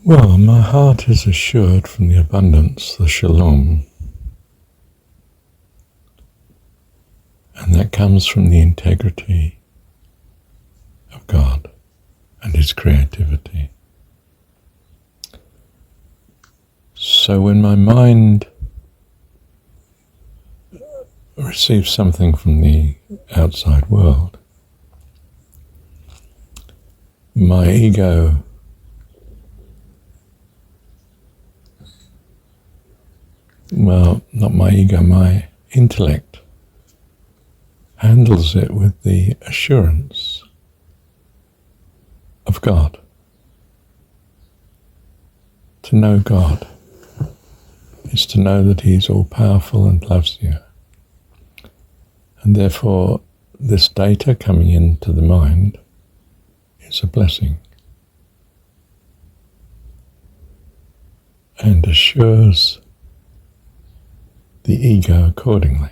Well, my heart is assured from the abundance, the shalom, and that comes from the integrity of God and His creativity. So when my mind receives something from the outside world, my ego not my ego, my intellect handles it with the assurance of God. To know God is to know that He is all-powerful and loves you. And therefore, this data coming into the mind is a blessing and assures the ego accordingly.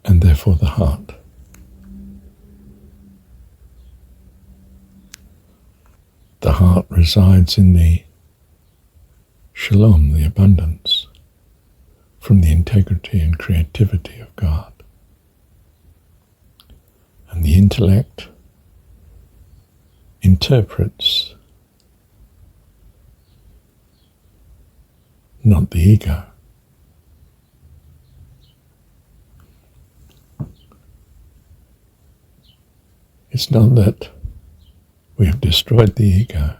And therefore the heart. The heart resides in the shalom, the abundance, from the integrity and creativity of God. And the intellect interprets, not the ego. It's not that we have destroyed the ego.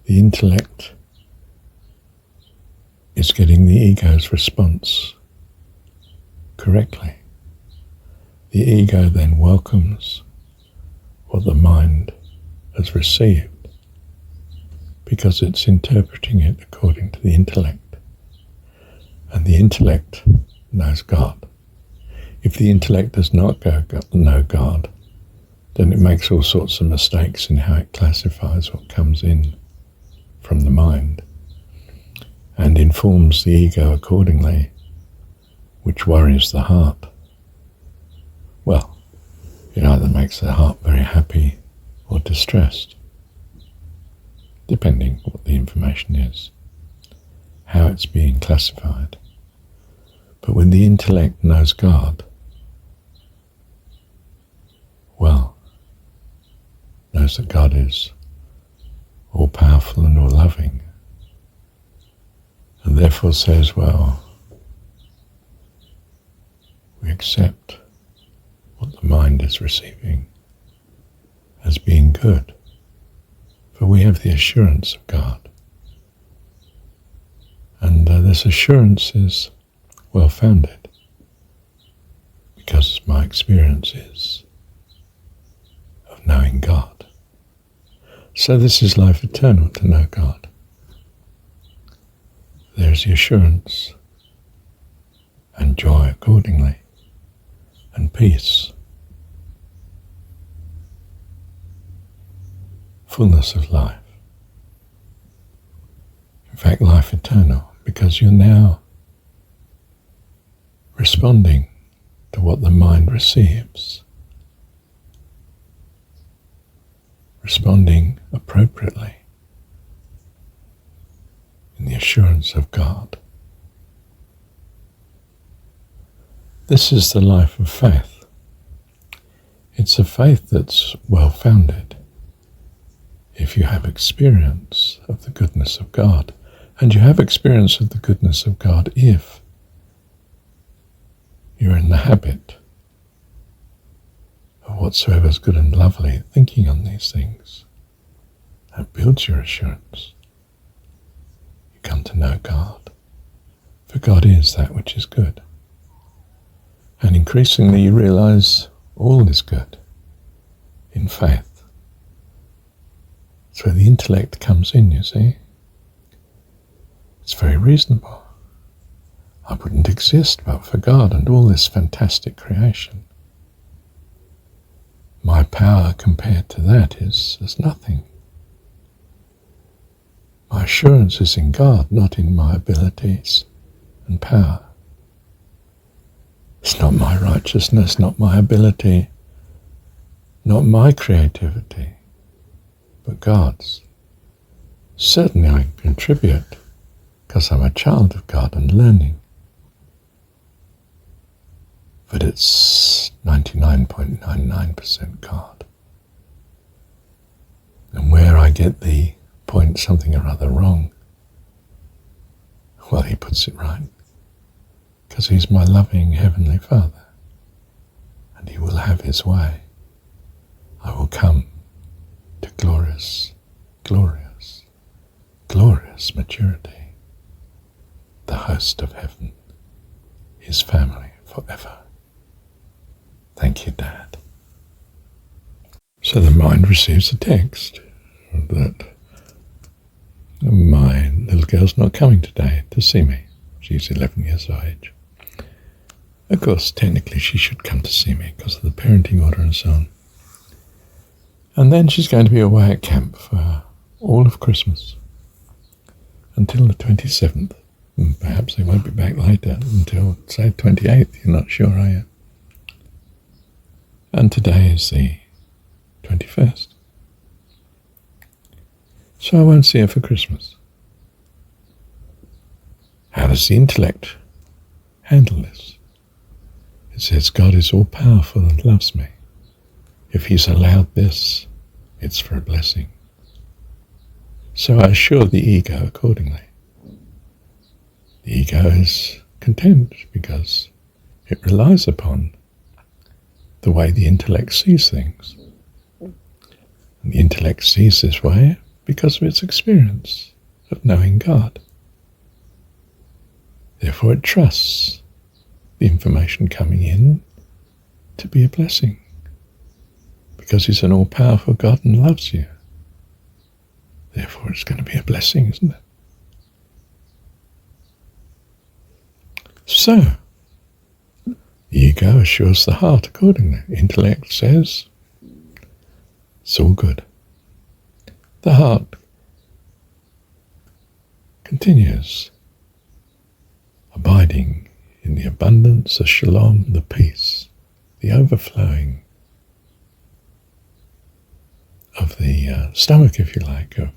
The intellect is getting the ego's response correctly. The ego then welcomes what the mind has received because it's interpreting it according to the intellect. And the intellect knows God. If the intellect does not know God, then it makes all sorts of mistakes in how it classifies what comes in from the mind and informs the ego accordingly, which worries the heart. Well, it either makes the heart very happy or distressed, depending what the information is, how it's being classified. But when the intellect knows God, well, knows that God is all-powerful and all-loving, and therefore says, well, we accept what the mind is receiving as being good, for we have the assurance of God. And this assurance is well-founded, because my experience is of knowing God. So this is life eternal, to know God. There's the assurance and joy accordingly, and peace, fullness of life. In fact, life eternal, because you're now responding to what the mind receives, responding appropriately in the assurance of God. This is the life of faith. It's a faith that's well-founded if you have experience of the goodness of God. And you have experience of the goodness of God if you're in the habit of whatsoever is good and lovely, thinking on these things. That builds your assurance. You come to know God, for God is that which is good. And increasingly you realize all is good in faith. So the intellect comes in, you see. It's very reasonable. I wouldn't exist but for God and all this fantastic creation. My power compared to that is as nothing. My assurance is in God, not in my abilities and power. It's not my righteousness, not my ability, not my creativity, but God's. Certainly I contribute because I'm a child of God and learning. But it's 99.99% God. And where I get the point something or other wrong, well, he puts it right. Because he's my loving Heavenly Father. And he will have his way. I will come to glorious, glorious, glorious maturity. The host of heaven, his family forever. Thank you, Dad. So the mind receives a text that my little girl's not coming today to see me. She's 11 years of age. Of course, technically she should come to see me because of the parenting order and so on. And then she's going to be away at camp for all of Christmas until the 27th. And perhaps they won't be back later until, say, 28th. You're not sure, are you? And today is the 21st. So I won't see her for Christmas. How does the intellect handle this? It says God is all-powerful and loves me. If he's allowed this, it's for a blessing. So I assure the ego accordingly. The ego is content because it relies upon the way the intellect sees things. And the intellect sees this way because of its experience of knowing God. Therefore it trusts the information coming in to be a blessing, because he's an all-powerful God and loves you. Therefore it's going to be a blessing, isn't it? So, the ego assures the heart accordingly. Intellect says, it's all good. The heart continues, abiding in the abundance of shalom, the peace, the overflowing of the stomach, if you like, of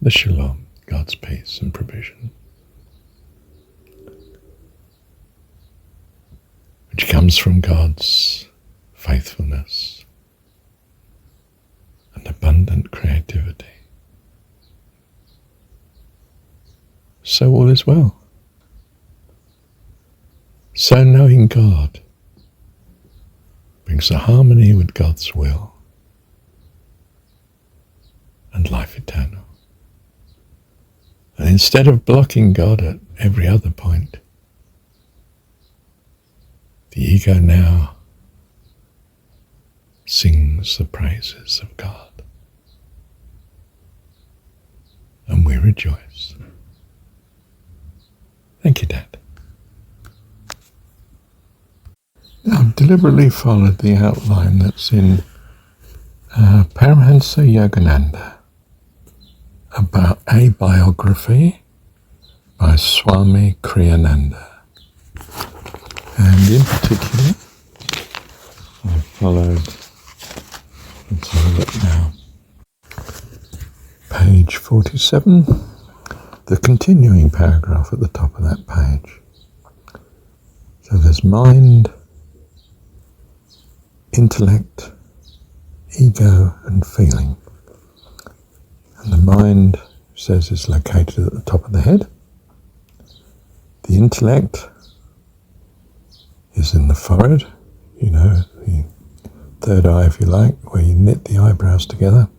the shalom, God's peace and provision, which comes from God's faithfulness and abundant creativity. So all is well. So knowing God brings a harmony with God's will and life eternal. And instead of blocking God at every other point, the ego now sings the praises of God. And we rejoice. Thank you, Dad. Now, I've deliberately followed the outline that's in Paramahansa Yogananda about a biography by Swami Kriyananda. And in particular, I followed, let's have a look now, page 47, the continuing paragraph at the top of that page. So there's mind, intellect, ego and feeling. And the mind says is located at the top of the head. The intellect is in the forehead, you know, the third eye, if you like, where you knit the eyebrows together.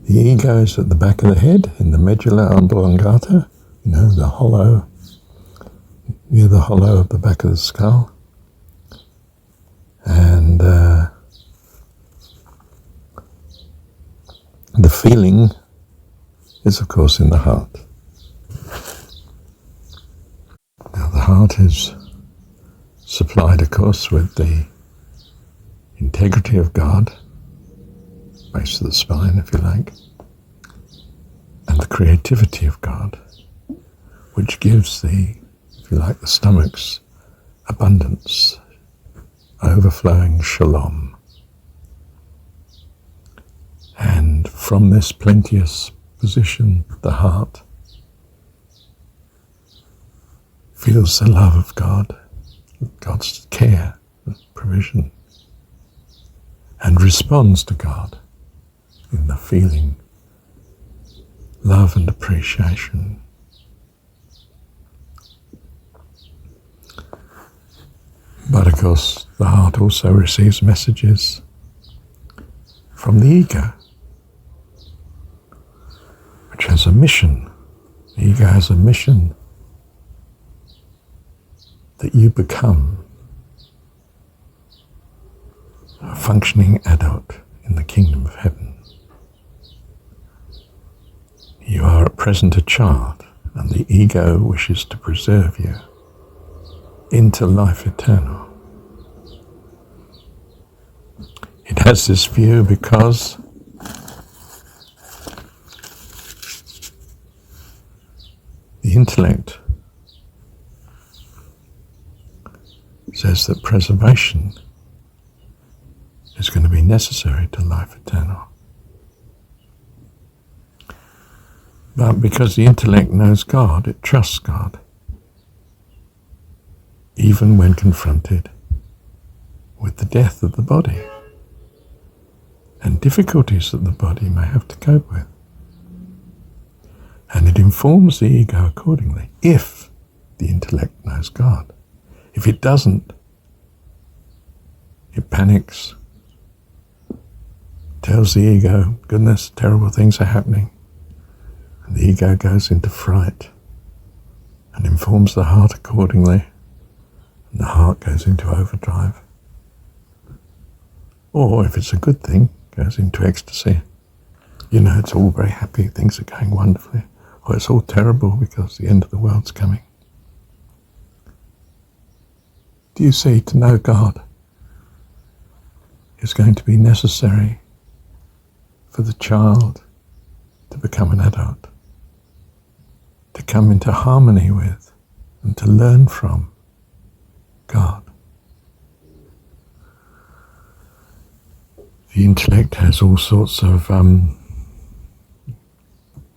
The ego is at the back of the head, in the medulla oblongata, you know, the hollow, near the hollow of the back of the skull. And the feeling is, of course, in the heart. Now, the heart is supplied, of course, with the integrity of God, base of the spine, if you like, and the creativity of God, which gives the, if you like, the stomach's abundance, overflowing shalom. And from this plenteous position, the heart feels the love of God, God's care, provision, and responds to God in the feeling love and appreciation. But of course, the heart also receives messages from the ego, which has a mission. The ego has a mission that you become a functioning adult in the kingdom of heaven. You are at present a child, and the ego wishes to preserve you into life eternal. It has this view because the intellect says that preservation is going to be necessary to life eternal. But because the intellect knows God, it trusts God, even when confronted with the death of the body and difficulties that the body may have to cope with. And it informs the ego accordingly, if the intellect knows God. If it doesn't, it panics, tells the ego, goodness, terrible things are happening. And the ego goes into fright and informs the heart accordingly, and the heart goes into overdrive. Or if it's a good thing, goes into ecstasy. You know, it's all very happy, things are going wonderfully. Or it's all terrible because the end of the world's coming. Do you see, to know God is going to be necessary for the child to become an adult, to come into harmony with and to learn from God. The intellect has all sorts of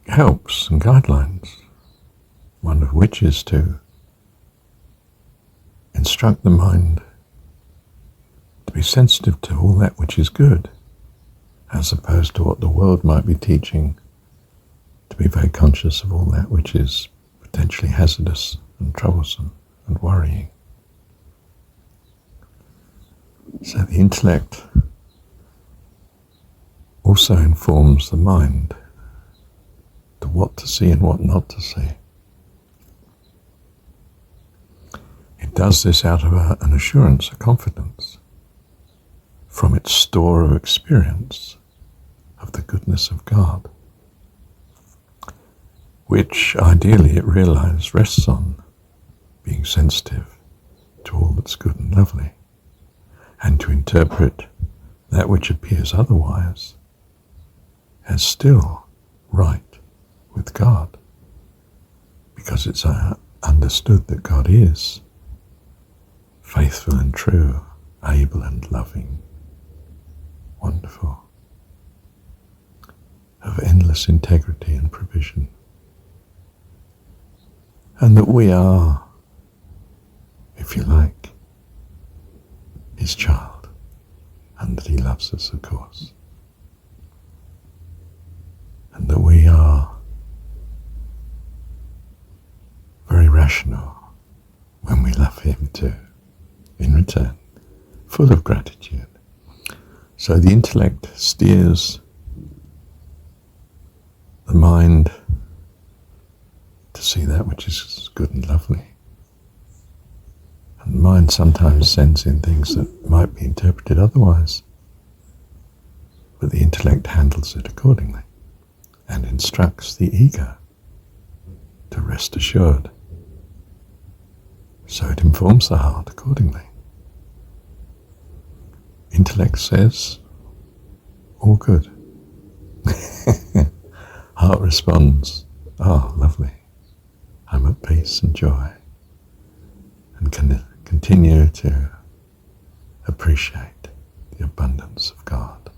helps and guidelines, one of which is to instruct the mind to be sensitive to all that which is good, as opposed to what the world might be teaching, to be very conscious of all that which is potentially hazardous and troublesome and worrying. So the intellect also informs the mind to what to see and what not to see. It does this out of an assurance, a confidence, from its store of experience of the goodness of God, which ideally it realizes rests on being sensitive to all that's good and lovely, and to interpret that which appears otherwise as still right with God, because it's understood that God is faithful and true, able and loving, wonderful, of endless integrity and provision, and that we are, if you like, his child, and that he loves us, of course, and that we are very rational when we love him too, in return, full of gratitude. So the intellect steers the mind to see that which is good and lovely. And the mind sometimes sends in things that might be interpreted otherwise, but the intellect handles it accordingly and instructs the ego to rest assured. So it informs the heart accordingly. Intellect says, all good. Heart responds, oh, lovely, I'm at peace and joy, and can continue to appreciate the abundance of God.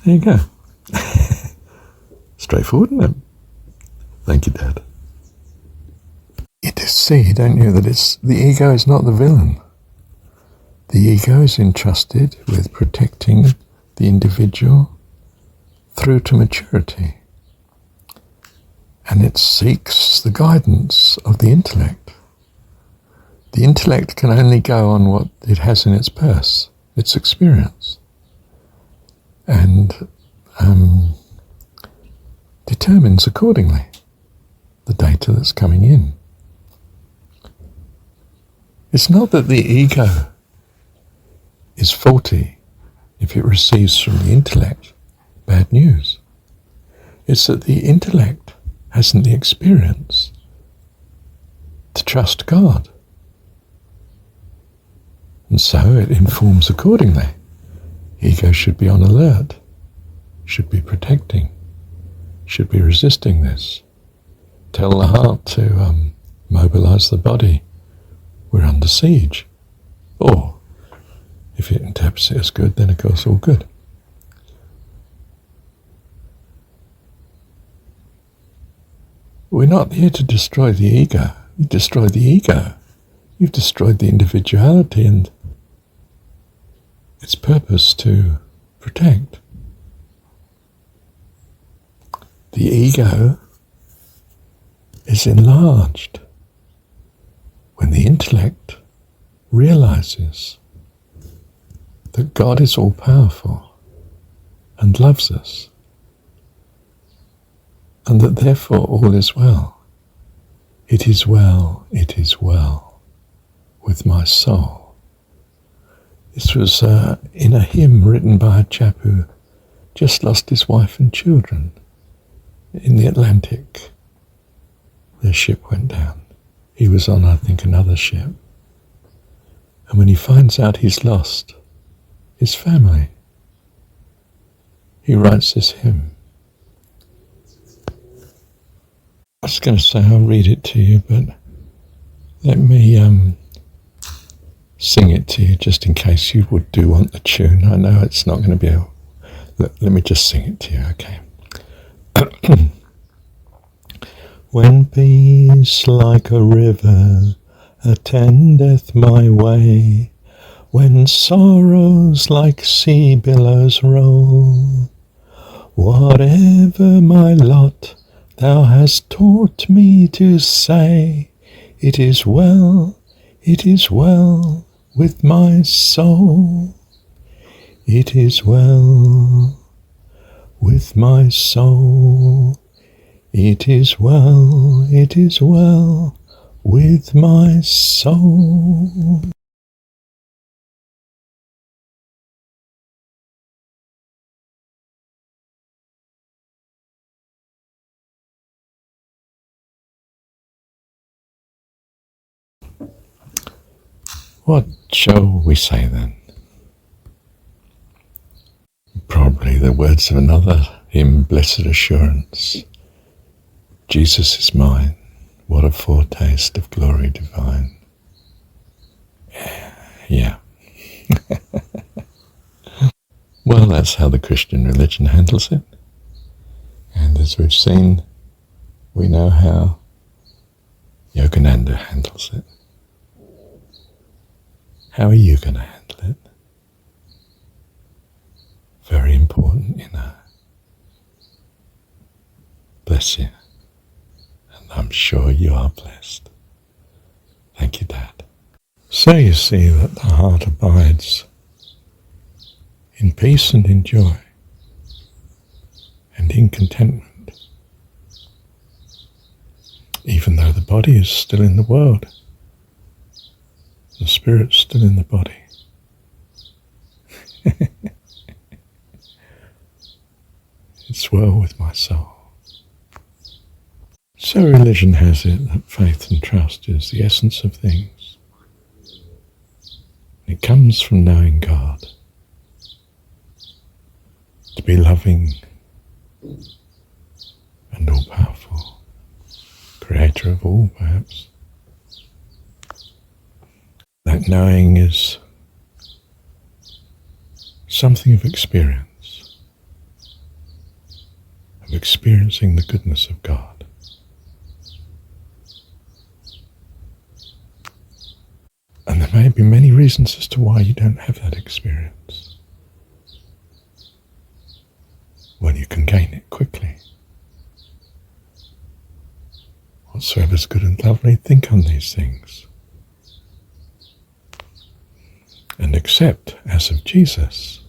There you go. Straightforward, isn't it? Thank you, Dad. You just see, don't you, that the ego is not the villain. The ego is entrusted with protecting the individual through to maturity. And it seeks the guidance of the intellect. The intellect can only go on what it has in its purse, its experience, and determines accordingly the data that's coming in. It's not that the ego is faulty if it receives from the intellect bad news. It's that the intellect hasn't the experience to trust God. And so it informs accordingly. Ego should be on alert, should be protecting, should be resisting this. Tell the heart to mobilize the body. We're under siege. Or, if it interprets it as good, then of course all good. We're not here to destroy the ego. You destroy the ego, you've destroyed the individuality and its purpose to protect. The ego is enlarged when the intellect realizes that God is all-powerful and loves us, and that therefore all is well. It is well, it is well with my soul. This was in a hymn written by a chap who just lost his wife and children in the Atlantic. Their ship went down. He was on, I think, another ship. And when he finds out he's lost his family, he writes this hymn. I was going to say I'll read it to you, but let me sing it to you just in case you do want the tune. I know it's not going to be able... Let me just sing it to you, okay? When peace like a river attendeth my way, when sorrows like sea billows roll, whatever my lot, thou hast taught me to say, it is well with my soul. It is well with my soul. It is well with my soul. What shall we say then? Probably the words of another hymn, Blessed Assurance. Jesus is mine, what a foretaste of glory divine. Yeah. Well, that's how the Christian religion handles it. And as we've seen, we know how Yogananda handles it. How are you going to handle it? Very important, you know. Bless you. And I'm sure you are blessed. Thank you, Dad. So you see that the heart abides in peace and in joy and in contentment, even though the body is still in the world. The spirit's still in the body. It's well with my soul. So religion has it that faith and trust is the essence of things. It comes from knowing God. To be loving and all-powerful, creator of all, perhaps. That knowing is something of experience, of experiencing the goodness of God. And there may be many reasons as to why you don't have that experience. Well, you can gain it quickly. Whatsoever is good and lovely, think on these things. And accept, as of Jesus,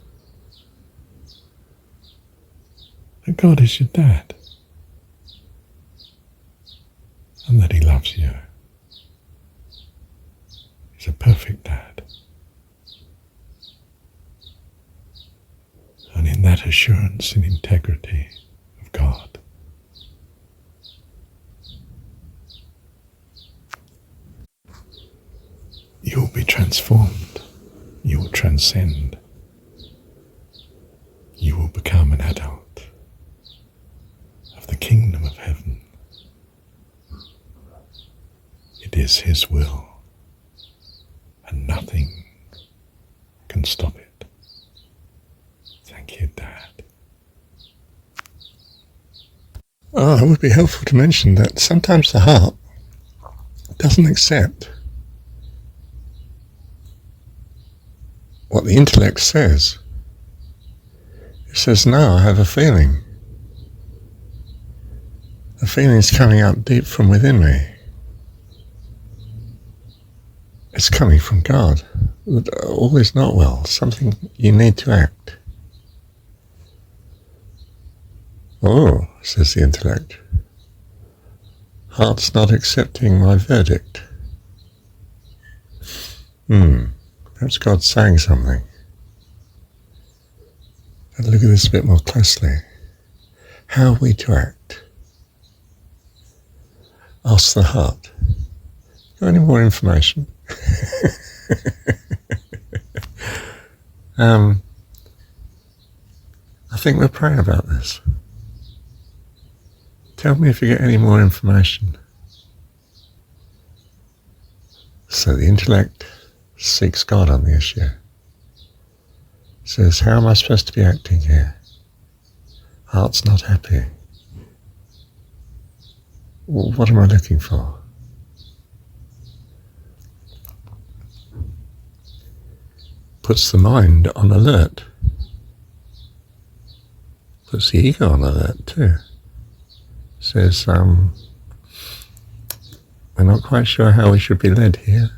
that God is your dad, and that he loves you. He's a perfect dad. And in that assurance and integrity of God, you will be transformed. You will transcend. You will become an adult of the kingdom of heaven. It is his will, and nothing can stop it. Thank you, Dad. It would be helpful to mention that sometimes the heart doesn't accept what the intellect says. It says, no, I have a feeling. The feeling is coming up deep from within me. It's coming from God. All is not well. Something you need to act. Oh, says the intellect. Heart's not accepting my verdict. Perhaps God's saying something. But look at this a bit more closely. How are we to act? Ask the heart. Got any more information? I think we'll pray about this. Tell me if you get any more information. So the intellect seeks God on the issue. Says, how am I supposed to be acting here? Heart's not happy. Well, what am I looking for? Puts the mind on alert. Puts the ego on alert too. Says, we're not quite sure how we should be led here.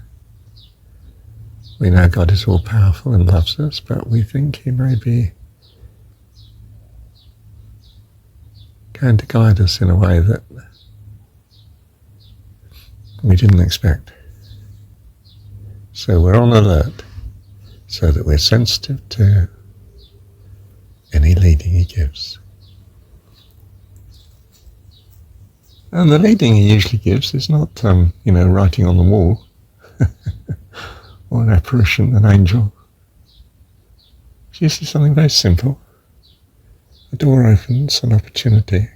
We know God is all powerful and loves us, but we think he may be going to guide us in a way that we didn't expect. So we're on alert, so that we're sensitive to any leading he gives. And the leading he usually gives is not, writing on the wall, or an apparition, an angel. It's usually something very simple. A door opens, an opportunity.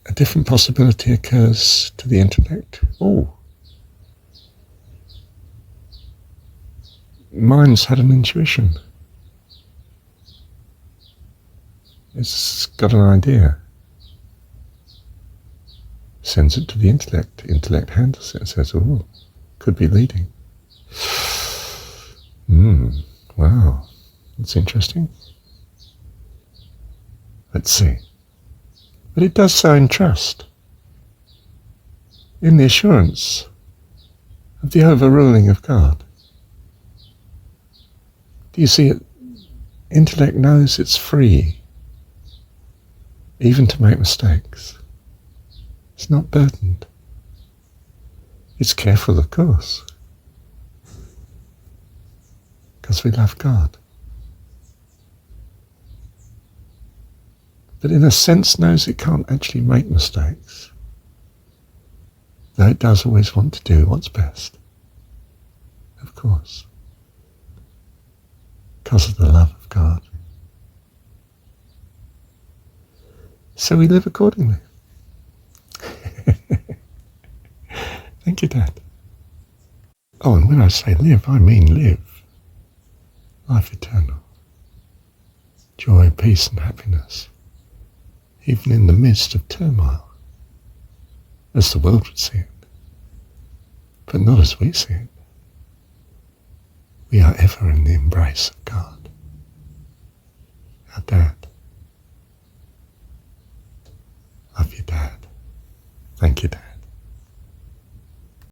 A different possibility occurs to the intellect. Oh, mind's had an intuition. It's got an idea. Sends it to the intellect. Intellect handles it and says, oh, could be leading. Wow, that's interesting. Let's see. But it does so in trust, in the assurance of the overruling of God. Do you see it? Intellect knows it's free, even to make mistakes. It's not burdened. It's careful, of course, because we love God. But in a sense knows it can't actually make mistakes, though it does always want to do what's best, of course, because of the love of God. So we live accordingly. Thank you, Dad. Oh, and when I say live, I mean live. Life eternal. Joy, peace and happiness. Even in the midst of turmoil. As the world would see it. But not as we see it. We are ever in the embrace of God. Our Dad.